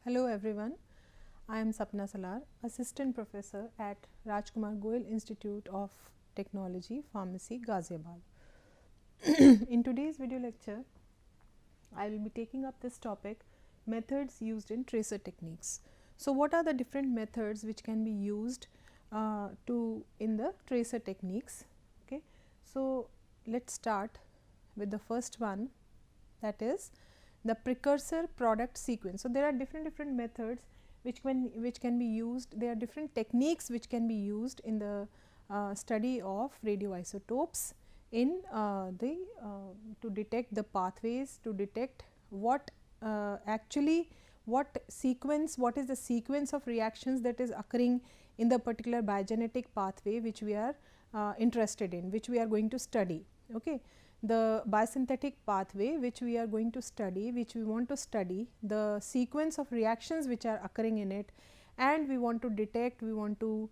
Hello everyone, I am Sapna Salar, Assistant Professor at Rajkumar Goyal Institute of Technology, Pharmacy, Ghaziabad. In today's video lecture, I will be taking up this topic, methods used in tracer techniques. So what are the different methods which can be used in the tracer techniques? Okay, so let's start with the first one, that is the precursor product sequence. So there are different methods which can be used. There are different techniques which can be used in the study of radioisotopes in to detect the pathways, to detect what what is the sequence of reactions that is occurring in the particular biogenetic pathway which we are interested in, which we are going to study. Okay. The biosynthetic pathway which we are going to study, which we want to study, the sequence of reactions which are occurring in it, and we want to detect, we want to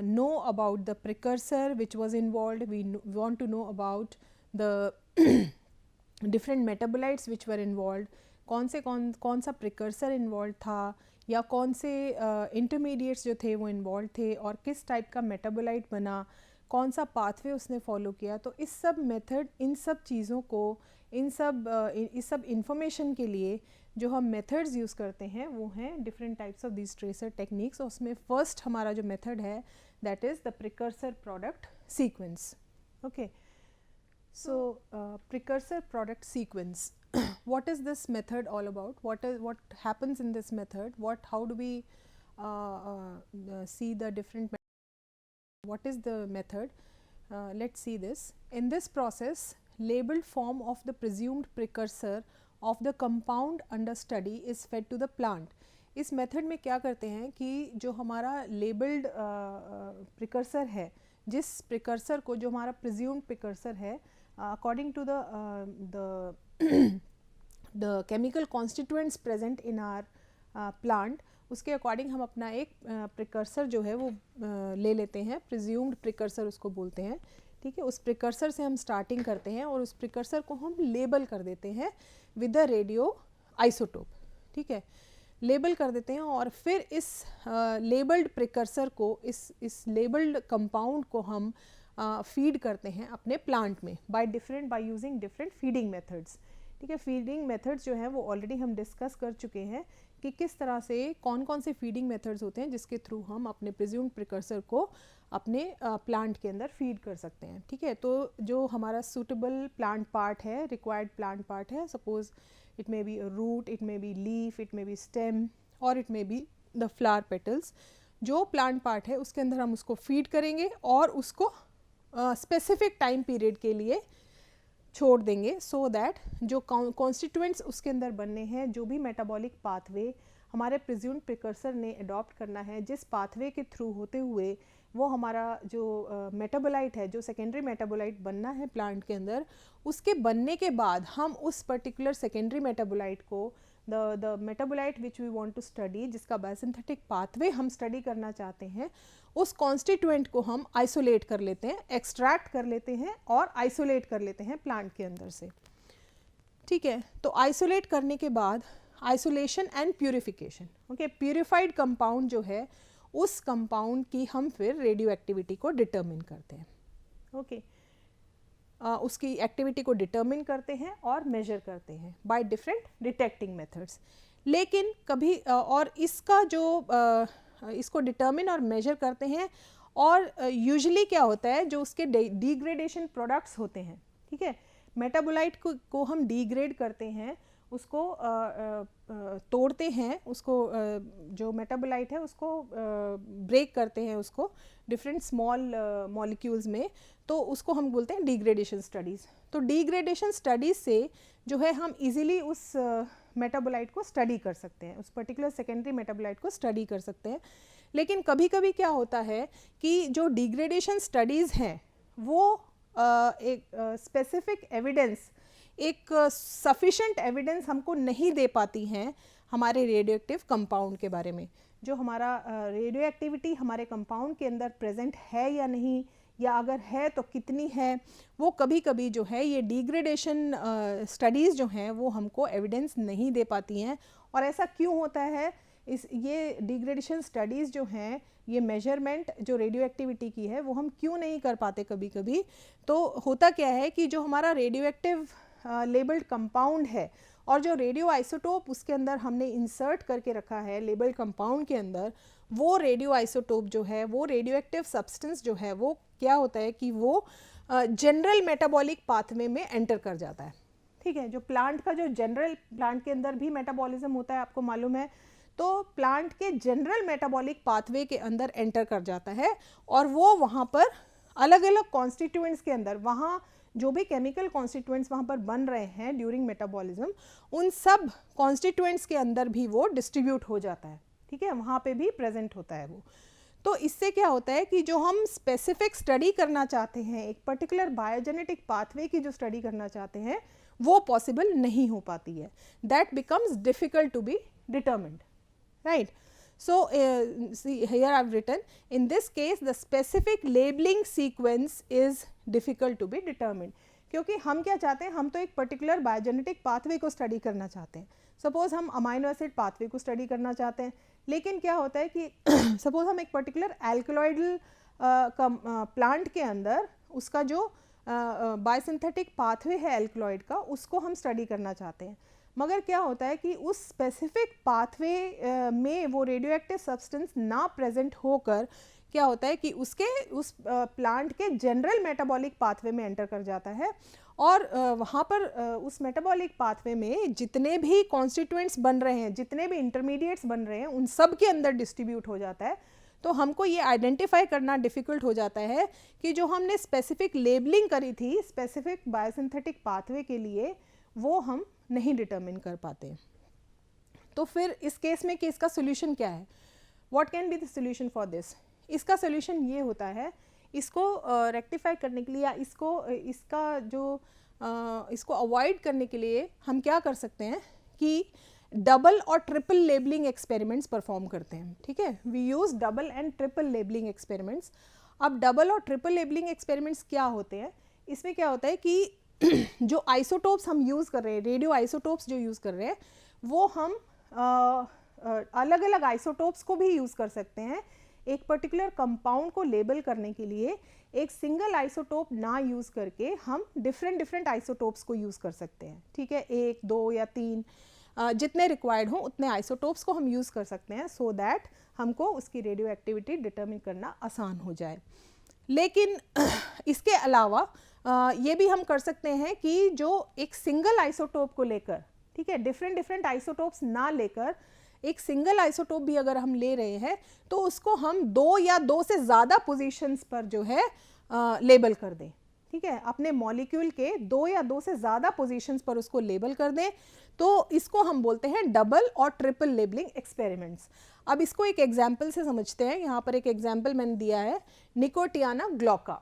know about the precursor which was involved, we want to know about the different metabolites which were involved, कौन सा precursor involved था, या कौन से intermediates जो थे वो involved थे, और किस टाइप का metabolite बना, कौन सा पाथवे उसने फॉलो किया. तो इस सब मेथड, इन सब चीज़ों को, इस सब इंफॉर्मेशन के लिए जो हम मेथड्स यूज़ करते हैं वो हैं different types of this tracer techniques. और उसमें फर्स्ट हमारा जो मेथड है that is the precursor product sequence. Okay, so precursor product sequence, what is this method all about, what happens in this method, how do we see the different what is the method. Let's see this. In this process, labeled form of the presumed precursor of the compound under study is fed to the plant. इस method में क्या करते हैं कि जो हमारा labelled precursor है, जिस प्रिकर्सर को, जो हमारा प्रिज्यूम्ड प्रिकर्सर है, according to the chemical constituents present in our plant, उसके अकॉर्डिंग हम अपना एक प्रिकर्सर जो है वो ले लेते हैं. प्रिज्यूम्ड प्रिकर्सर उसको बोलते हैं. ठीक है, उस प्रिकर्सर से हम स्टार्टिंग करते हैं और उस प्रिकर्सर को हम लेबल कर देते हैं विद द रेडियो आइसोटोप. ठीक है, लेबल कर देते हैं और फिर इस लेबल्ड प्रिकर्सर को, इस लेबल्ड कंपाउंड को हम फीड करते हैं अपने प्लांट में by using different feeding methods. ठीक है, फीडिंग मेथड्स जो हैं वो ऑलरेडी हम डिस्कस कर चुके हैं कि किस तरह से कौन से फीडिंग मेथड्स होते हैं जिसके थ्रू हम अपने प्रिज्यूम्ड प्रिकर्सर को अपने प्लांट के अंदर फीड कर सकते हैं. ठीक है, तो जो हमारा सूटेबल प्लांट पार्ट है, रिक्वायर्ड प्लांट पार्ट है, suppose it may be a root, it may be leaf, it may be stem, और it may be the flower petals. जो प्लांट पार्ट है उसके अंदर हम उसको फीड करेंगे और उसको स्पेसिफिक टाइम पीरियड के लिए छोड़ देंगे, सो दैट जो कॉन्स्टिट्यूएंट्स उसके अंदर बनने हैं, जो भी मेटाबॉलिक पाथवे हमारे प्रिज्यूम्ड प्रिकर्सर ने अडॉप्ट करना है, जिस पाथवे के थ्रू होते हुए वो हमारा जो मेटाबोलाइट है, जो सेकेंडरी मेटाबोलाइट बनना है प्लांट के अंदर, उसके बनने के बाद हम उस पर्टिकुलर सेकेंडरी मेटाबोलाइट को, the metabolite which we want to study, जिसका बायोसिंथेटिक पाथवे हम स्टडी करना चाहते हैं, उस कॉन्स्टिट्यूएंट को हम आइसोलेट कर लेते हैं, एक्सट्रैक्ट कर लेते हैं और आइसोलेट कर लेते हैं प्लांट के अंदर से. ठीक है, तो आइसोलेट करने के बाद isolation and purification. Okay, purified compound जो है उस कंपाउंड की हम फिर रेडियो एक्टिविटी को डिटर्मिन करते हैं. ओके, उसकी एक्टिविटी को डिटर्मिन करते हैं और मेजर करते हैं बाय डिफरेंट डिटेक्टिंग मेथड्स. लेकिन कभी और इसका जो इसको डिटर्मिन और मेजर करते हैं, और यूजुअली क्या होता है, जो उसके डिग्रेडेशन प्रोडक्ट्स होते हैं, ठीक है, मेटाबोलाइट को हम डिग्रेड करते हैं, उसको तोड़ते हैं, उसको जो मेटाबोलाइट है उसको ब्रेक करते हैं, उसको डिफरेंट स्मॉल मॉलिक्यूल्स में, तो उसको हम बोलते हैं डिग्रेडेशन स्टडीज़. तो डिग्रेडेशन स्टडीज़ से जो है हम इजीली उस मेटाबोलाइट को स्टडी कर सकते हैं, उस पर्टिकुलर सेकेंडरी मेटाबोलाइट को स्टडी कर सकते हैं. लेकिन कभी कभी क्या होता है कि जो डिग्रेडेशन स्टडीज़ हैं वो एक स्पेसिफिक एविडेंस, एक सफिशेंट एविडेंस हमको नहीं दे पाती हैं हमारे रेडियो एक्टिव कंपाउंड के बारे में. जो हमारा रेडियो एक्टिविटी हमारे कंपाउंड के अंदर प्रेजेंट है या नहीं, या अगर है तो कितनी है, वो कभी कभी जो है ये डिग्रेडेशन स्टडीज़ जो हैं वो हमको एविडेंस नहीं दे पाती हैं। और ऐसा क्यों होता है? ये डिग्रेडेशन स्टडीज़ जो हैं, ये मेजरमेंट जो रेडियो एक्टिविटी की है वो हम क्यों नहीं कर पाते कभी कभी? तो होता क्या है कि जो हमारा रेडियो एक्टिव लेबल्ड कंपाउंड है और जो रेडियो आइसोटोप उसके अंदर हमने इंसर्ट करके रखा है लेबल्ड कंपाउंड के अंदर, वो रेडियो आइसोटोप जो है, वो रेडियो एक्टिव सब्सटेंस जो है, वो क्या होता है कि वो जनरल मेटाबॉलिक पाथवे में एंटर कर जाता है। ठीक है, जो प्लांट का जो जनरल, प्लांट के अंदर भी मेटाबॉलिज्म होता है आपको मालूम है, तो प्लांट के जनरल मेटाबॉलिक पाथवे के अंदर एंटर कर जाता है और वो वहाँ पर अलग अलग कॉन्स्टिट्यूएंट्स के अंदर, वहाँ जो भी केमिकल कॉन्स्टिट्यूएंट्स वहाँ पर बन रहे हैं ड्यूरिंग मेटाबॉलिज्म, उन सब कॉन्स्टिट्यूएंट्स के अंदर भी वो डिस्ट्रीब्यूट हो जाता है। ठीक है, वहाँ पे भी प्रेजेंट होता है वो। तो इससे क्या होता है कि जो हम स्पेसिफिक स्टडी करना चाहते हैं, एक पर्टिकुलर बायोजेनेटिक पाथवे की जो स्टडी करना चाहते हैं, वो पॉसिबल नहीं हो पाती है। That becomes difficult to be determined, right? So see here I have written, in this case the specific labeling sequence is difficult to be determined, क्योंकि हम क्या चाहते हैं, हम तो एक पर्टिकुलर बायोजेनेटिक पाथवे को स्टडी करना चाहते हैं। सपोज हम अमाइनो एसिड पाथवे को स्टडी करना चाहते हैं, लेकिन क्या होता है कि सपोज हम एक पर्टिकुलर एल्कलॉइडल प्लांट के अंदर उसका जो बायोसिंथेटिक पाथवे है एल्कलॉइड का, उसको हम स्टडी करना चाहते हैं, मगर क्या होता है कि उस स्पेसिफिक पाथवे में वो रेडियो एक्टिव सब्सटेंस ना प्रेजेंट होकर क्या होता है कि उस प्लांट के जनरल मेटाबॉलिक पाथवे में एंटर कर जाता है और वहाँ पर उस मेटाबॉलिक पाथवे में जितने भी कॉन्स्टिट्यूएंट्स बन रहे हैं, जितने भी इंटरमीडिएट्स बन रहे हैं, उन सब के अंदर डिस्ट्रीब्यूट हो जाता है। तो हमको ये आइडेंटिफाई करना डिफ़िकल्ट हो जाता है कि जो हमने स्पेसिफिक लेबलिंग करी थी स्पेसिफिक बायोसिंथेटिक पाथवे के लिए, वो हम नहीं डिटर्मिन कर पाते। तो फिर इस केस में कि इसका सोल्यूशन क्या है? What can be the solution for this? इसका सोल्यूशन ये होता है, इसको रेक्टिफाई करने के लिए या इसको अवॉइड करने के लिए हम क्या कर सकते हैं कि डबल और ट्रिपल लेबलिंग एक्सपेरिमेंट्स परफॉर्म करते हैं। ठीक है, we use double and triple labelling experiments. अब डबल और ट्रिपल लेबलिंग एक्सपेरिमेंट्स क्या होते हैं? इसमें क्या होता है कि जो आइसोटोप्स हम यूज़ कर रहे हैं, रेडियो आइसोटोप्स जो यूज़ कर रहे हैं, वो हम अलग अलग आइसोटोप्स को भी यूज़ कर सकते हैं। एक पर्टिकुलर कंपाउंड को लेबल करने के लिए एक सिंगल आइसोटोप ना यूज़ करके हम डिफरेंट आइसोटोप्स को यूज़ कर सकते हैं। ठीक है, 1, 2 या 3 जितने रिक्वायर्ड हों उतने आइसोटोप्स को हम यूज़ कर सकते हैं, सो दैट हमको उसकी रेडियो एक्टिविटी डिटर्मिन करना आसान हो जाए। लेकिन इसके अलावा ये भी हम कर सकते हैं कि जो एक सिंगल आइसोटोप को लेकर, ठीक है, डिफरेंट आइसोटोप्स ना लेकर एक सिंगल आइसोटोप भी अगर हम ले रहे हैं तो उसको हम 2 या 2 से ज़्यादा पोजीशंस पर जो है लेबल कर दें। ठीक है, अपने मॉलिक्यूल के 2 या 2 से ज़्यादा पोजीशंस पर उसको लेबल कर दें, तो इसको हम बोलते हैं डबल और ट्रिपल लेबलिंग एक्सपेरिमेंट्स। अब इसको एक एग्जाम्पल से समझते हैं। यहाँ पर एक एग्जाम्पल मैंने दिया है, Nicotiana glauca.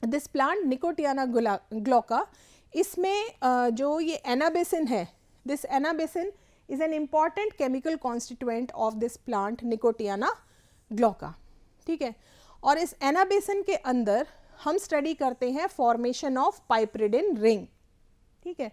This plant Nicotiana glauca, इसमें जो ये एनाबेसिन है, this anabasine is an important chemical constituent of this plant Nicotiana glauca. ठीक है, और इस एनाबेसिन के अंदर हम स्टडी करते हैं फॉर्मेशन ऑफ पाइपरिडिन रिंग। ठीक है,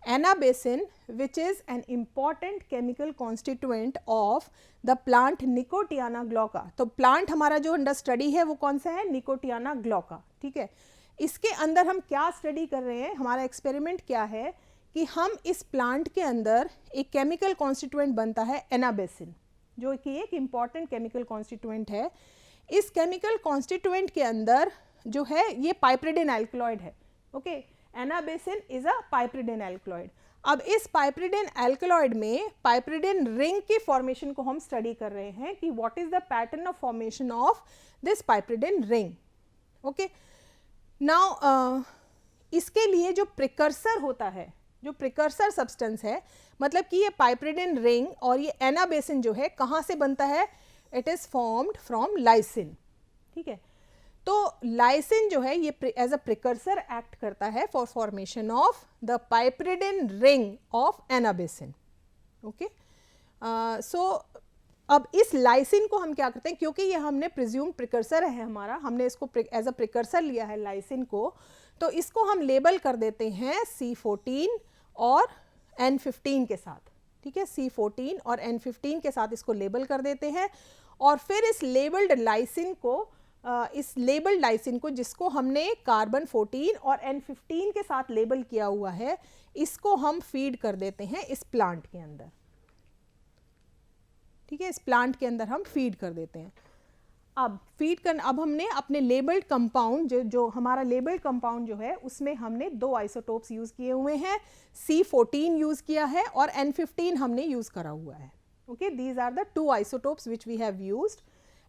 anabasine which is an important chemical constituent of the plant Nicotiana glauca. तो प्लांट हमारा जो अंडर स्टडी है वो कौन सा है? Nicotiana glauca. ठीक है, इसके अंदर हम क्या स्टडी कर रहे हैं, हमारा एक्सपेरिमेंट क्या है कि हम इस प्लांट के अंदर एक केमिकल कॉन्स्टिट्यूएंट बनता है एनाबेसिन, जो कि एक इम्पॉर्टेंट केमिकल कॉन्स्टिट्यूएंट है। इस केमिकल कॉन्स्टिट्यूएंट के अंदर जो है ये पाइपरिडिन एल्कलॉइड है। Okay, anabasine is a piperidine alkaloid. अब इस पाइपरिडिन एल्कलॉइड में पाइपरिडिन रिंग की फॉर्मेशन को हम स्टडी कर रहे हैं कि what is the pattern of formation of this piperidine ring. Okay, now इसके लिए जो प्रिकर्सर होता है, जो प्रिकर्सर सब्सटेंस है, मतलब कि ये पाइपरिडिन रिंग और ये एनाबेसिन जो है कहाँ से बनता है? It is formed from lysine. ठीक है, तो लाइसिन जो है ये एज अ प्रिकर्सर एक्ट करता है for formation of the piperidine ring of anabasine. Okay, so अब इस लाइसिन को हम क्या करते हैं, क्योंकि ये हमने प्रिज्यूम प्रिकर्सर है हमारा, हमने इसको एज अ प्रिकर्सर लिया है लाइसिन को, तो इसको हम लेबल कर देते हैं C14 और N15 के साथ, ठीक है, C14 और N15 के साथ इसको लेबल कर देते हैं। और फिर इस लेबल्ड लाइसिन को जिसको हमने कार्बन 14 और N15 के साथ लेबल किया हुआ है, इसको हम फीड कर देते हैं इस प्लांट के अंदर, ठीक है, इस प्लांट के अंदर हम फीड कर देते हैं। अब हमने अपने लेबल्ड कंपाउंड जो हमारा लेबल्ड कंपाउंड जो है उसमें हमने 2 आइसोटोप्स यूज़ किए हुए हैं, C14 यूज़ किया है और N15 हमने यूज़ करा हुआ है। Okay, these are the 2 isotopes which we have used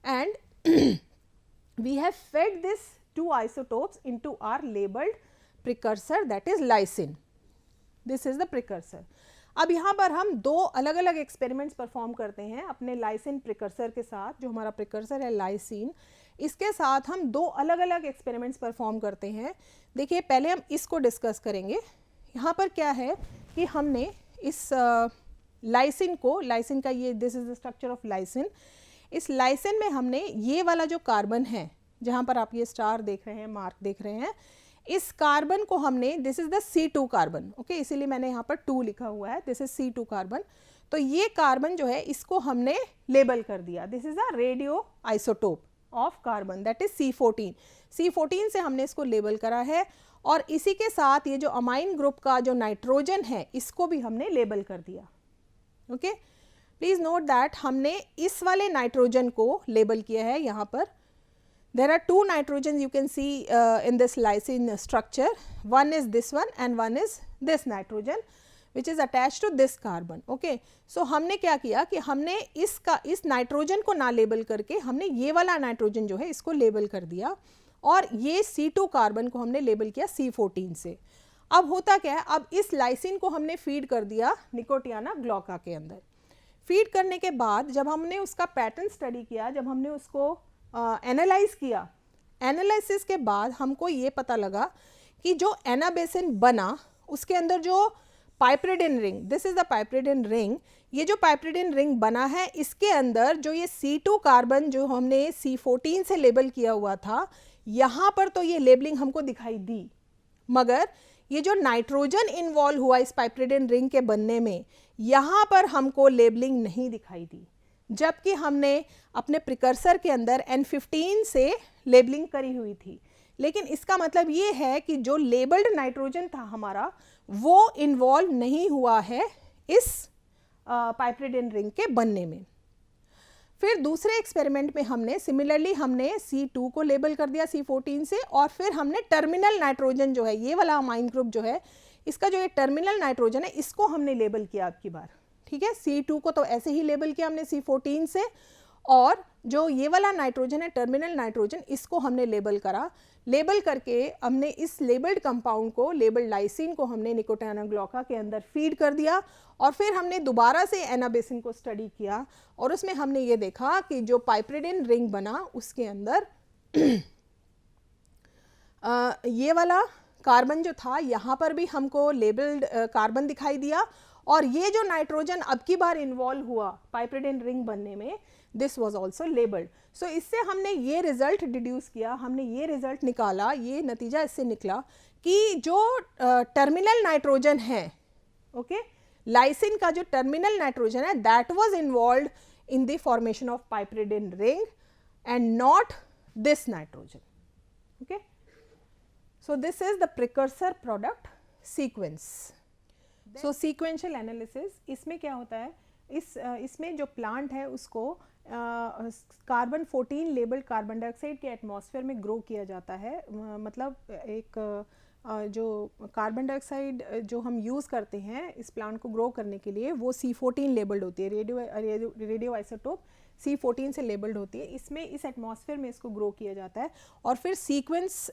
and we have fed this 2 isotopes into our labeled precursor, that is lysine. This is the precursor. अब यहाँ पर हम 2 अलग अलग एक्सपेरिमेंट्स परफॉर्म करते हैं अपने लाइसिन प्रिकर्सर के साथ, जो हमारा प्रिकर्सर है लाइसिन, इसके साथ हम 2 अलग अलग एक्सपेरिमेंट्स परफॉर्म करते हैं। देखिए, पहले हम इसको डिस्कस करेंगे। यहाँ पर क्या है कि हमने इस लाइसिन का ये, this is the structure of lysine. इस लाइसिन में हमने ये वाला जो कार्बन है, जहाँ पर आप ये स्टार देख रहे हैं, मार्क देख रहे हैं, इस कार्बन को हमने, this is the C2 carbon, okay, इसीलिए मैंने यहाँ पर 2 लिखा हुआ है, दिस इज C2 कार्बन। तो ये कार्बन जो है इसको हमने लेबल कर दिया, this is a radio isotope of carbon, that is C14। C14 से हमने इसको लेबल करा है और इसी के साथ ये जो अमाइन ग्रुप का जो नाइट्रोजन है इसको भी हमने लेबल कर दिया। ओके, प्लीज नोट दैट हमने इस वाले नाइट्रोजन को लेबल किया है यहाँ पर। There are 2 nitrogens you can see in this lysine structure. One is this one and one is this nitrogen which is attached to this carbon. Okay, so हमने क्या किया कि हमने इस नाइट्रोजन को ना लेबल करके हमने ये वाला नाइट्रोजन जो है इसको लेबल कर दिया और ये C2 कार्बन को हमने लेबल किया C14 से। अब होता क्या है, अब इस लाइसिन को हमने फीड कर दिया निकोटियाना ग्लूका के अंदर। फीड करने के बाद जब हमने उसका पैटर्न स्टडी किया, जब हमने उसको एनालाइज किया, एनालिसिस के बाद हमको ये पता लगा कि जो एनाबेसिन बना उसके अंदर जो piperidine ring, this is the piperidine ring, ये जो पाइप्रिडिन रिंग बना है इसके अंदर जो ये C2 कार्बन जो हमने C14 से लेबल किया हुआ था, यहाँ पर तो ये लेबलिंग हमको दिखाई दी, मगर ये जो नाइट्रोजन इन्वॉल्व हुआ इस पाइप्रिडिन रिंग के बनने में, यहाँ पर हमको लेबलिंग नहीं दिखाई दी, जबकि हमने अपने प्रिकर्सर के अंदर N15 से लेबलिंग करी हुई थी। लेकिन इसका मतलब ये है कि जो लेबल्ड नाइट्रोजन था हमारा वो इन्वॉल्व नहीं हुआ है इस पाइप्रिडिन रिंग के बनने में। फिर दूसरे एक्सपेरिमेंट में हमने सिमिलरली हमने C2 को लेबल कर दिया C14 से, और फिर हमने टर्मिनल नाइट्रोजन जो है, ये वाला अमाइन ग्रुप जो है, इसका जो ये टर्मिनल नाइट्रोजन है इसको हमने लेबल किया अब की बार, ठीक है। C2 को तो ऐसे ही लेबल किया हमने C14 से, और जो ये वाला नाइट्रोजन है टर्मिनल नाइट्रोजन, इसको हमने लेबल करा। लेबल करके हमने इस लेबल्ड कंपाउंड को, लेबल्ड लाइसिन को हमने निकोटियाना ग्लूका के अंदर फीड कर दिया, और फिर हमने दोबारा से एनाबेसिन को स्टडी किया और उसमें हमने ये देखा कि जो पाइप्रिडिन रिंग बना उसके अंदर ये वाला कार्बन जो था यहाँ पर भी हमको लेबल्ड कार्बन दिखाई दिया, और ये जो नाइट्रोजन अब की बार इन्वॉल्व हुआ पाइप्रिडिन रिंग बनने में, दिस वाज आल्सो लेबल्ड। सो इससे हमने ये रिजल्ट डिड्यूस किया, हमने ये रिजल्ट निकाला, ये नतीजा इससे निकला कि जो टर्मिनल नाइट्रोजन है, ओके, लाइसिन का जो टर्मिनल नाइट्रोजन है, that was involved in the formation of piperidine ring and not this nitrogen, okay. So this is the precursor product sequence. So sequential analysis, इसमें क्या होता है, इसमें जो प्लांट है उसको कार्बन 14 लेबल्ड कार्बन डाइऑक्साइड के एटमॉस्फेयर में ग्रो किया जाता है। मतलब एक जो कार्बन डाइऑक्साइड जो हम यूज़ करते हैं इस प्लांट को ग्रो करने के लिए, वो C14 लेबल्ड होती है, रेडियो आइसोटोप C14 से लेबल्ड होती है। इसमें इस एटमॉस्फेयर में इसको ग्रो किया जाता है और फिर सीक्वेंस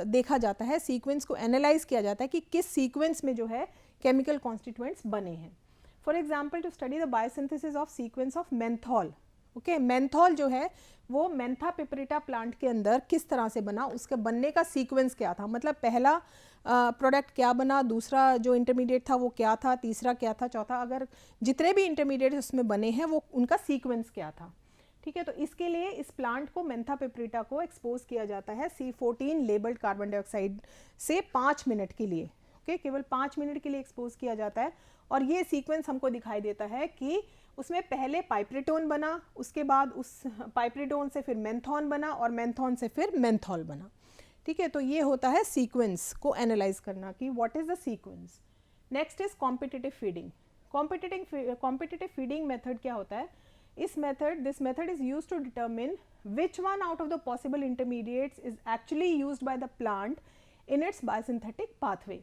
देखा जाता है, सीक्वेंस को एनालाइज किया जाता है कि किस सीक्वेंस में जो है केमिकल कॉन्स्टिट्यूएंट्स बने हैं। For example, to study the biosynthesis of sequence of menthol, okay, menthol जो है वो मेंथा पिपरिटा प्लांट के अंदर किस तरह से बना, उसके बनने का सीक्वेंस क्या था। मतलब पहला प्रोडक्ट क्या बना, दूसरा जो इंटरमीडिएट था वो क्या था, तीसरा क्या था, चौथा, अगर जितने भी इंटरमीडिएट उसमें बने हैं वो उनका सीक्वेंस क्या था। ठीक है, तो इसके लिए इस प्लांट को मेंथा पिपरिटा को एक्सपोज किया जाता है C14 लेबल्ड कार्बन डाइऑक्साइड से 5 मिनट के लिए। ओके, केवल 5 मिनट के लिए एक्सपोज किया जाता है और ये सीक्वेंस हमको दिखाई देता है कि उसमें पहले पाइपरिटोन बना, उसके बाद उस पाइपरिटोन से फिर मेंथॉन बना और मेंथॉन से फिर मेंथॉल बना। ठीक है, तो ये होता है सीक्वेंस को एनालाइज करना कि what is the sequence. Next is competitive feeding. Competitive feeding method क्या होता है? This method is used to determine which one out of the possible intermediates is actually used by the plant in its biosynthetic pathway,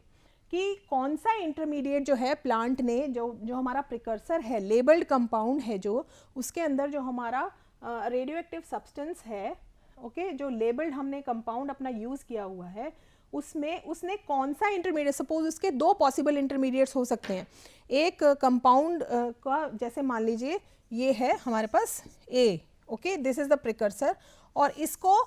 कि कौन सा intermediate जो है plant ने, जो हमारा प्रिकर्सर है, लेबल्ड कंपाउंड है, जो उसके अंदर जो हमारा रेडियो एक्टिव सब्सटेंस है, ओके, जो लेबल्ड हमने कंपाउंड अपना यूज़ किया हुआ है, उसमें उसने कौन सा इंटरमीडिएट, सपोज उसके 2 पॉसिबल इंटरमीडिएट्स हो सकते हैं। एक कंपाउंड का, जैसे मान लीजिए ये है हमारे पास A, okay, this is the precursor, और इसको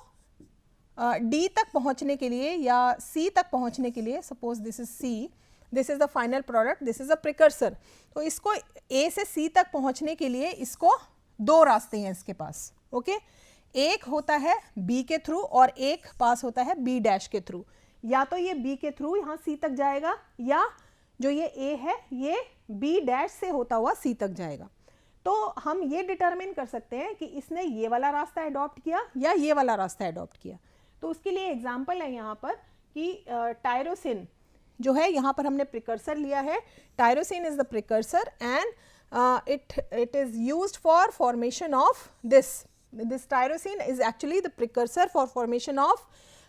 D तक पहुंचने के लिए या C तक पहुंचने के लिए, suppose this is C, this is the final product, this is a precursor, तो इसको A से C तक पहुंचने के लिए इसको 2 रास्ते हैं इसके पास। ओके, एक होता है B के थ्रू और एक पास होता है B डैश के थ्रू। या तो ये B के थ्रू यहाँ C तक जाएगा, या जो ये A है ये B डैश से होता हुआ C तक जाएगा। तो हम ये डिटरमिन कर सकते हैं कि इसने ये वाला रास्ता अडॉप्ट किया या ये वाला रास्ता अडॉप्ट किया। तो उसके लिए एग्जाम्पल है यहाँ पर कि टायरोसिन जो है, यहाँ पर हमने प्रिकर्सर लिया है, tyrosine is the precursor and it is used for formation of this tyrosine is actually the precursor for formation of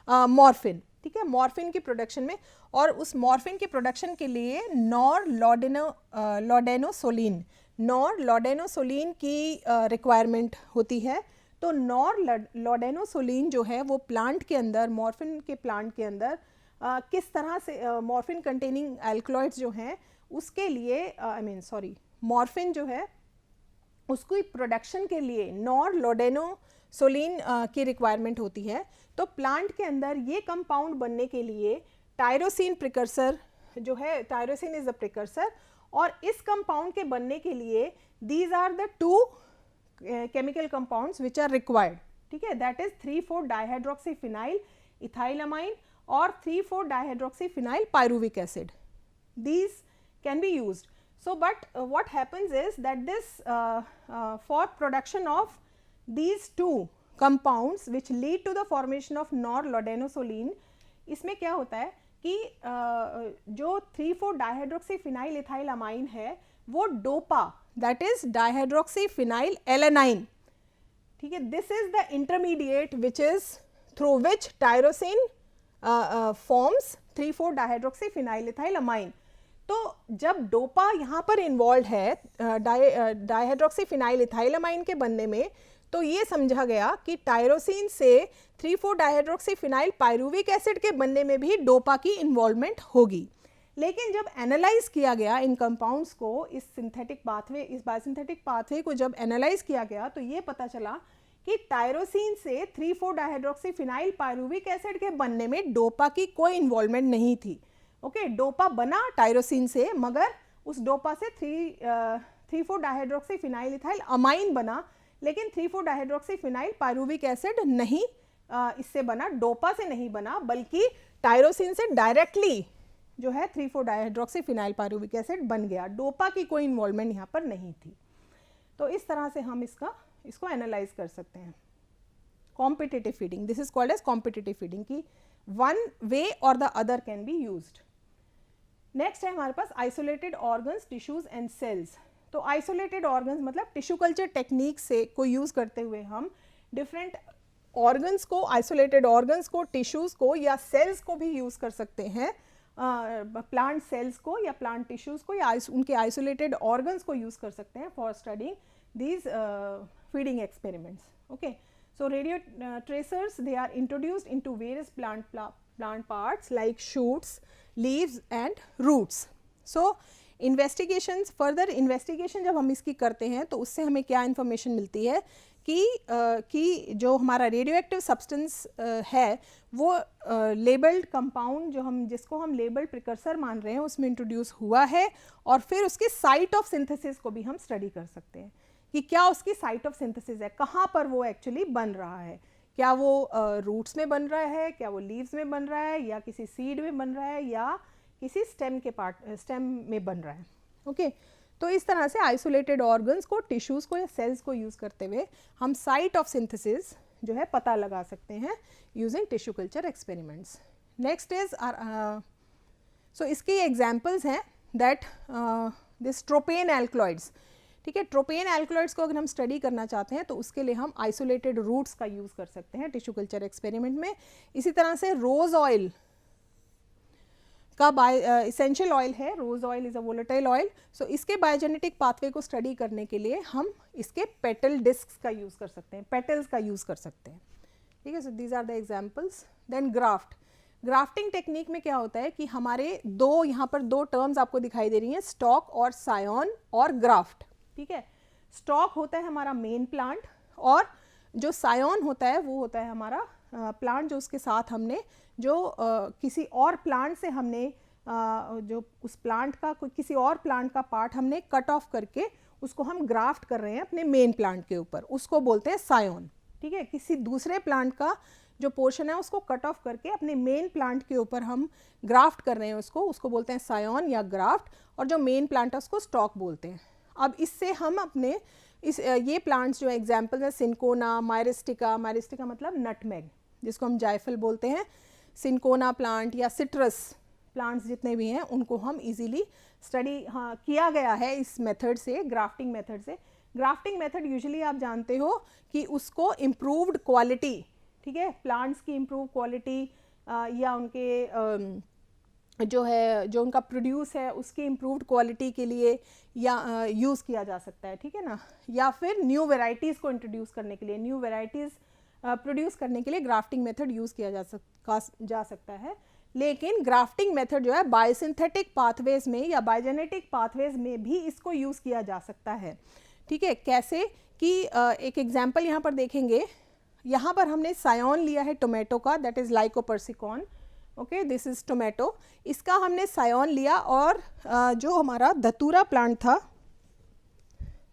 morphine. ठीक है, मॉर्फिन की प्रोडक्शन में, और उस मॉर्फिन की प्रोडक्शन के लिए नॉरलॉडेनोसोलिन की रिक्वायरमेंट होती है। तो नॉरलॉडेनोसोलिन जो है वो प्लांट के अंदर, मॉर्फिन के प्लांट के अंदर किस तरह से मॉर्फिन कंटेनिंग एल्कलॉइड्स जो हैं उसके लिए मॉर्फिन जो है उसकी प्रोडक्शन के लिए नॉरलॉडेनोसोलिन की रिक्वायरमेंट होती है। तो प्लांट के अंदर ये कंपाउंड बनने के लिए टायरोसिन प्रिकर्सर जो है, टायरोसिन इज द प्रिकर्सर, और इस कंपाउंड के बनने के लिए these are the 2 chemical compounds which are required. ठीक है, that is 3,4-dihydroxyphenyl ethylamine or 3,4-dihydroxyphenyl pyruvic acid. These can be used. So but what happens is that this for production of these 2 compounds which lead to the formation of norlodenosolene, इसमें क्या होता है कि जो 3,4-dihydroxyphenyl ethylamine है वो dopa, that is dihydroxyphenyl alanine, ठीक है, this is the intermediate which is through which tyrosine forms 3,4-dihydroxyphenyl ethylamine. तो जब डोपा यहाँ पर इन्वॉल्व है डाइहाइड्रोक्सीफिनाइल इथाइलामाइन के बनने में, तो ये समझा गया कि टायरोसिन से 3,4-डाइहाइड्रोक्सीफिनाइल पायरुविक एसिड के बनने में भी डोपा की इन्वॉल्वमेंट होगी। लेकिन जब एनालाइज किया गया इन कंपाउंड्स को, इस सिंथेटिक पाथवे, इस बायोसिंथेटिक पाथवे को जब एनालाइज किया गया तो ये पता चला कि टायरोसिन से 3,4-डाइहाइड्रोक्सीफिनाइल पायरुविक एसिड के बनने में डोपा की कोई इन्वॉल्वमेंट नहीं थी। ओके, डोपा बना टायरोसिन से, मगर उस डोपा से 3,4-डाइहाइड्रोक्सीफिनाइल इथाइल अमाइन बना, लेकिन 3,4-डाइहाइड्रोक्सीफिनाइल पायरुविक एसिड नहीं इससे बना, डोपा से नहीं बना, बल्कि टायरोसिन से डायरेक्टली जो है 3,4-डाइहाइड्रोक्सीफिनाइल पायरुविक एसिड बन गया। डोपा की कोई इन्वॉल्वमेंट यहाँ पर नहीं थी। तो इस तरह से हम इसको एनालाइज कर सकते हैं। Competitive feeding, this is called as competitive feeding, की वन वे और the other can be used. Next है हमारे पास isolated organs, tissues and cells. तो आइसोलेटेड ऑर्गन्स मतलब टिश्यू कल्चर टेक्निक से को यूज करते हुए हम डिफरेंट ऑर्गन्स को, आइसोलेटेड ऑर्गन्स को, टिश्यूज को या सेल्स को भी यूज कर सकते हैं, प्लांट सेल्स को या प्लांट टिश्यूज को या उनके आइसोलेटेड ऑर्गन्स को यूज कर सकते हैं for studying these feeding experiments. Okay, so radio tracers, they are introduced into various plant parts like shoots, leaves and roots. So investigations, further investigation जब हम इसकी करते हैं तो उससे हमें क्या information मिलती है कि जो हमारा रेडियो एक्टिव सब्सटेंस है वो लेबल्ड कंपाउंड जिसको हम लेबल्ड प्रिकर्सर मान रहे हैं उसमें इंट्रोड्यूस हुआ है, और फिर उसके साइट ऑफ सिंथेसिस को भी हम स्टडी कर सकते हैं कि क्या उसकी साइट ऑफ सिंथेसिस है, कहाँ पर वो एक्चुअली बन रहा है, क्या वो रूट्स में बन रहा है, क्या वो लीव्स में बन रहा है, या किसी सीड में बन रहा है, या किसी स्टेम में बन रहा है। ओके तो इस तरह से आइसोलेटेड ऑर्गन्स को, टिश्यूज़ को या सेल्स को यूज़ करते हुए हम साइट ऑफ सिंथेसिस जो है पता लगा सकते हैं using tissue culture experiments. Next is so इसके एग्जांपल्स हैं दैट दिस ट्रोपेन एल्कलॉइड्स। ठीक है, ट्रोपेन एल्कलॉइड्स को अगर हम स्टडी करना चाहते हैं तो उसके लिए हम आइसोलेटेड रूट्स का यूज़ कर सकते हैं टिश्यू कल्चर एक्सपेरिमेंट में। इसी तरह से रोज़ ऑयल का इसेंशियल ऑयल है, rose oil is a volatile oil, so इसके बायोजेनेटिक पाथवे को स्टडी करने के लिए हम इसके पेटल डिस्क्स का यूज़ कर सकते हैं, पेटल्स का यूज़ कर सकते हैं। ठीक है, so these are the examples. Then grafting technique में क्या होता है कि हमारे यहाँ पर दो टर्म्स आपको दिखाई दे रही हैं, स्टॉक और सायन और ग्राफ्ट। ठीक है, स्टॉक होता है हमारा मेन प्लांट, और जो सायन होता है वो होता है हमारा प्लांट जो उसके साथ हमने किसी और प्लांट से हमने जो उस प्लांट का किसी और प्लांट का पार्ट हमने कट ऑफ करके उसको हम ग्राफ्ट कर रहे हैं अपने मेन प्लांट के ऊपर, उसको बोलते हैं सायन। ठीक है, किसी दूसरे प्लांट का जो पोर्शन है उसको कट ऑफ करके अपने मेन प्लांट के ऊपर हम ग्राफ्ट कर रहे हैं उसको बोलते हैं सायन या ग्राफ्ट, और जो मेन प्लांट है उसको स्टॉक बोलते हैं। अब इससे हम अपने ये प्लांट्स जो एग्जाम्पल है सिनकोना, मायरिस्टिका, मायरिस्टिका मतलब नटमेग जिसको हम जायफल बोलते हैं, सिनकोना प्लांट या सिट्रस प्लांट्स जितने भी हैं उनको हम इजीली स्टडी किया गया है इस मेथड से, ग्राफ्टिंग मेथड से। ग्राफ्टिंग मेथड यूजुअली आप जानते हो कि उसको इम्प्रूव्ड क्वालिटी, ठीक है, प्लांट्स की इम्प्रूव क्वालिटी या उनके जो उनका प्रोड्यूस है उसकी इम्प्रूव्ड क्वालिटी के लिए या यूज़ किया जा सकता है। ठीक है ना, या फिर न्यू वेराइटीज़ को इंट्रोड्यूस करने के लिए, न्यू वेराइटीज़ प्रोड्यूस करने के लिए ग्राफ्टिंग मेथड यूज़ किया जा सकता है। लेकिन ग्राफ्टिंग मेथड जो है बायोसिंथेटिक पाथवेज में या बायोजेनेटिक पाथवेज में भी इसको यूज़ किया जा सकता है। ठीक है, कैसे कि एक एग्जांपल यहाँ पर देखेंगे, यहाँ पर हमने सायन लिया है टोमेटो का, that is Lycopersicon. Okay, this is tomato, इसका हमने सायन लिया, और जो हमारा धतूरा प्लांट था,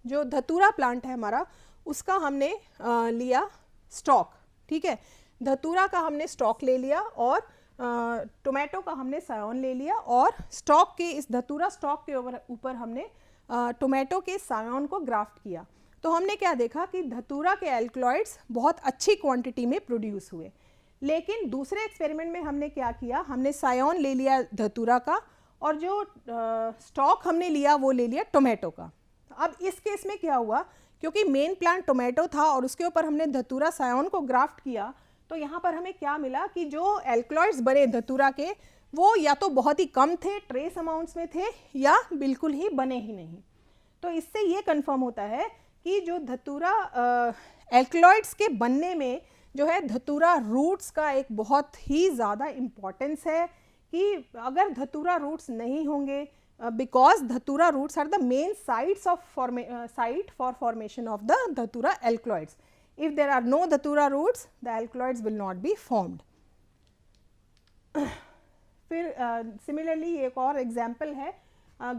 जो धतूरा प्लांट है हमारा, उसका हमने लिया स्टॉक। ठीक है, धतूरा का हमने स्टॉक ले लिया और टोमेटो का हमने सायन ले लिया, और स्टॉक के इस धतूरा स्टॉक के ऊपर हमने टोमेटो के सायन को ग्राफ्ट किया। तो हमने क्या देखा कि धतूरा के एल्कलॉइड्स बहुत अच्छी क्वांटिटी में प्रोड्यूस हुए। लेकिन दूसरे एक्सपेरिमेंट में हमने क्या किया, हमने सायन ले लिया धतूरा का, और जो स्टॉक हमने लिया वो ले लिया टोमेटो का। अब इस केस में क्या हुआ, क्योंकि मेन प्लांट टोमेटो था और उसके ऊपर हमने धतूरा सायन को ग्राफ्ट किया, तो यहाँ पर हमें क्या मिला कि जो एल्कलॉइड्स बने धतूरा के वो या तो बहुत ही कम थे, ट्रेस अमाउंट्स में थे, या बिल्कुल ही बने ही नहीं। तो इससे ये कंफर्म होता है कि जो धतूरा एल्कलॉइड्स के बनने में जो है धतूरा रूट्स का एक बहुत ही ज़्यादा इम्पॉर्टेंस है, कि अगर धतूरा रूट्स नहीं होंगे, because dhatura roots are the main sites of site for formation of the dhatura alkaloids. If there are no dhatura roots, the alkaloids will not be formed. फिर similarly एक और example है,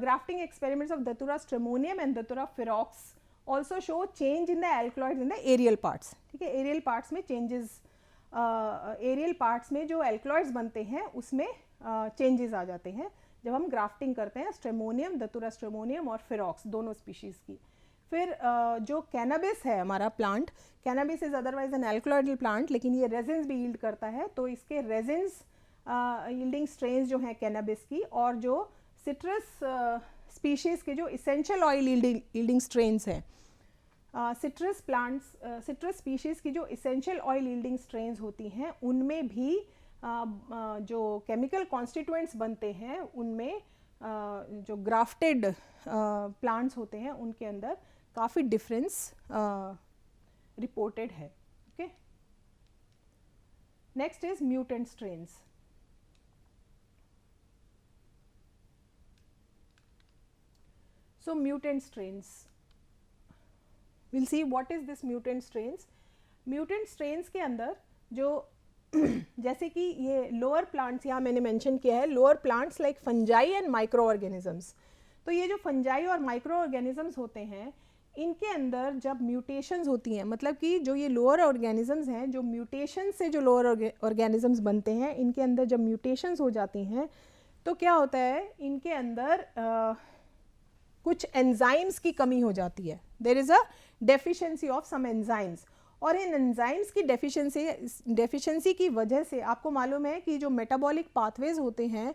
grafting experiments of dhatura stramonium and dhatura ferox also show change in the alkaloids in the aerial parts. ठीक है, aerial parts में changes, aerial parts में जो alkaloids बनते हैं उसमें changes आ जाते हैं जब हम ग्राफ्टिंग करते हैं स्ट्रेमोनियम, धतूरा स्ट्रेमोनियम और फिरॉक्स दोनों स्पीशीज़ की। फिर जो कैनाबिस है हमारा plant, cannabis is otherwise an alkaloidal plant, लेकिन ये रेजिन्स भी यील्ड करता है, तो इसके रेजिन्स यील्डिंग स्ट्रेन्स जो हैं कैनाबिस की, और जो सिट्रस स्पीशीज़ के जो इसेंशियल ऑयल यील्डिंग स्ट्रेन्स हैं, सिट्रस स्पीशीज़ की जो इसेंशियल ऑयल यील्डिंग स्ट्रेन्स होती हैं, उनमें भी जो केमिकल कॉन्स्टिट्यूएंट्स बनते हैं उनमें जो ग्राफ्टेड प्लांट्स होते हैं उनके अंदर काफ़ी डिफरेंस रिपोर्टेड है। Okay, next is mutant strains. So mutant strains, will see what is this mutant strains. Mutant strains के अंदर जो जैसे कि ये लोअर प्लांट्स यहाँ मैंने मेंशन किया है, lower plants like fungi and micro organisms. तो ये जो फंजाई और माइक्रो ऑर्गेनिजम्स होते हैं, इनके अंदर जब म्यूटेशंस होती हैं, मतलब कि जो ये लोअर ऑर्गेनिजम्स हैं, जो म्यूटेशन से जो लोअर ऑर्गेनिजम्स बनते हैं, इनके अंदर जब म्यूटेशंस हो जाती हैं तो क्या होता है, इनके अंदर कुछ एंजाइम्स की कमी हो जाती है। There is a deficiency of some enzymes, और इन एंजाइम्स की डेफिशिएंसी की वजह से आपको मालूम है कि जो मेटाबॉलिक पाथवेज होते हैं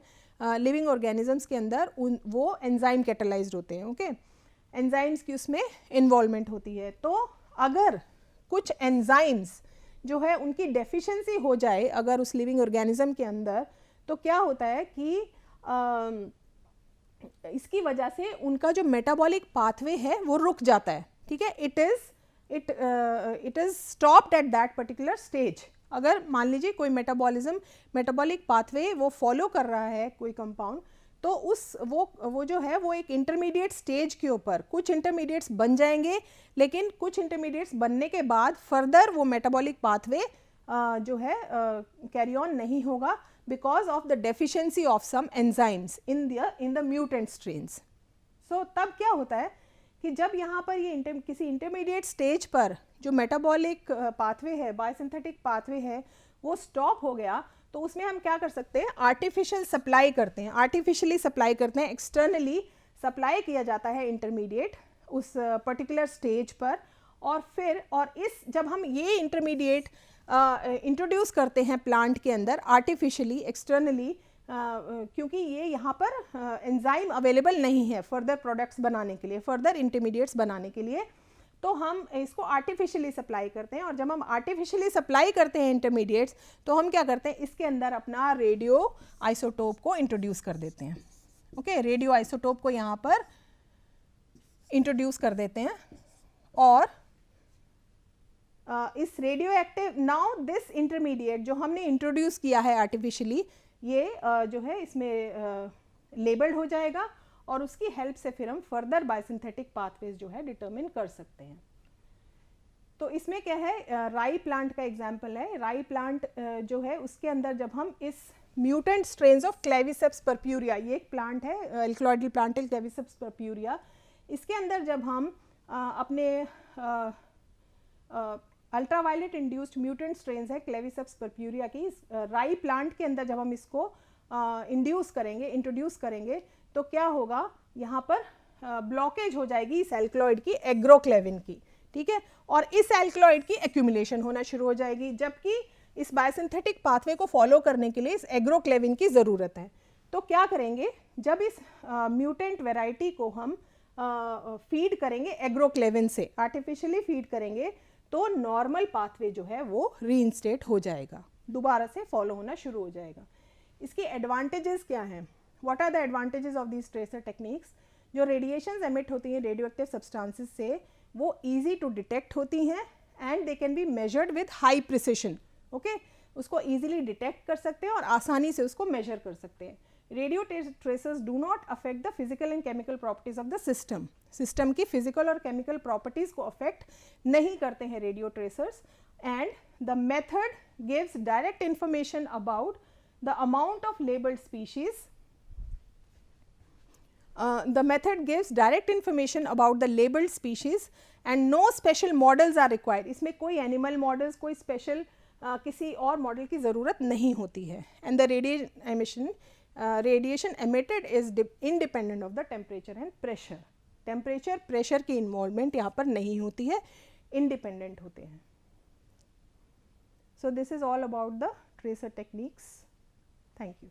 लिविंग ऑर्गेनिजम्स के अंदर, वो एंजाइम कैटलाइज्ड होते हैं। ओके, एंजाइम्स की उसमें इन्वॉल्वमेंट होती है। तो अगर कुछ एंजाइम्स जो है उनकी डेफिशिएंसी हो जाए अगर उस लिविंग ऑर्गेनिज्म के अंदर, तो क्या होता है कि इसकी वजह से उनका जो मेटाबॉलिक पाथवे है वो रुक जाता है। ठीक है, it is stopped at that particular stage. अगर मान लीजिए कोई मेटाबॉलिक पाथवे वो फॉलो कर रहा है कोई कंपाउंड, तो वो जो है वो एक इंटरमीडिएट स्टेज के ऊपर कुछ इंटरमीडिएट्स बन जाएंगे, लेकिन कुछ इंटरमीडिएट्स बनने के बाद फर्दर वो मेटाबॉलिक पाथवे जो है कैरी ऑन नहीं होगा because of the deficiency of some enzymes in the mutant strains. So तब क्या होता है कि जब यहाँ पर ये किसी इंटरमीडिएट स्टेज पर जो मेटाबॉलिक पाथवे है, बायोसिंथेटिक पाथवे है, वो स्टॉप हो गया, तो उसमें हम क्या कर सकते हैं, आर्टिफिशियल सप्लाई करते हैं, आर्टिफिशियली सप्लाई करते हैं, एक्सटर्नली सप्लाई किया जाता है इंटरमीडिएट उस पर्टिकुलर स्टेज पर। और फिर जब हम ये इंटरमीडिएट इंट्रोड्यूस करते हैं प्लांट के अंदर आर्टिफिशियली एक्सटर्नली, क्योंकि ये यहाँ पर एंजाइम अवेलेबल नहीं है फर्दर प्रोडक्ट्स बनाने के लिए, फर्दर इंटरमीडिएट्स बनाने के लिए, तो हम इसको आर्टिफिशियली सप्लाई करते हैं। और जब हम आर्टिफिशियली सप्लाई करते हैं इंटरमीडिएट्स, तो हम क्या करते हैं, इसके अंदर अपना रेडियो आइसोटोप को इंट्रोड्यूस कर देते हैं। ओके, रेडियो आइसोटोप को यहाँ पर इंट्रोड्यूस कर देते हैं, और इस radio active, now this intermediate जो हमने इंट्रोड्यूस किया है आर्टिफिशियली, ये जो है इसमें लेबल्ड हो जाएगा, और उसकी हेल्प से फिर हम फर्दर बायोसिंथेटिक पाथवेज जो है डिटरमिन कर सकते हैं। तो इसमें क्या है, राई प्लांट का एग्जांपल है। राई प्लांट जो है उसके अंदर जब हम इस म्यूटेंट स्ट्रेन्स ऑफ क्लेविसेप्स पर्प्यूरिया, ये एक प्लांट है, एल्क्लॉइडल प्लांट है क्लेविसेप्स पर्प्यूरिया, इसके अंदर जब हम अपने अल्ट्रावायलेट इंड्यूस्ड म्यूटेंट स्ट्रेन्स है क्लेविसेप्स पर्प्यूरिया की, राई प्लांट के अंदर जब हम इसको इंट्रोड्यूस करेंगे, तो क्या होगा, यहाँ पर ब्लॉकेज हो जाएगी इस एल्क्लॉइड की, एग्रोक्लेविन की। ठीक है, और इस एल्क्लॉइड की एक्यूमुलेशन होना शुरू हो जाएगी, जबकि इस बायोसिंथेटिक पाथवे को फॉलो करने के लिए इस एग्रोक्लेविन की ज़रूरत है। तो क्या करेंगे, जब इस म्यूटेंट वेराइटी को हम फीड करेंगे एग्रोक्लेविन से, आर्टिफिशियली फीड करेंगे, तो नॉर्मल पाथवे जो है वो रीइंस्टेट हो जाएगा, दोबारा से फॉलो होना शुरू हो जाएगा। इसकी एडवांटेजेस क्या हैं, what are the advantages of these tracer techniques? जो रेडिएशंस एमिट होती हैं रेडियो एक्टिव सब्सटेंसेस से, वो ईजी टू डिटेक्ट होती हैं, and they can be measured with high precision. Okay, उसको ईजिली डिटेक्ट कर सकते हैं और आसानी से उसको मेजर कर सकते हैं। Radio tracers do not affect the physical and chemical properties of the system, system की फिजिकल और केमिकल प्रॉपर्टीज को अफेक्ट नहीं करते हैं radio tracers, and the method gives direct information about the amount of labeled species. The method gives direct information about the labeled species and no special models are required. इसमें कोई animal models, कोई special किसी और model की ज़रूरत नहीं होती है। And the radiation emitted is independent of the temperature and pressure. Temperature, pressure की involvement यहाँ पर नहीं होती है, independent होते हैं। So this is all about the tracer techniques. Thank you.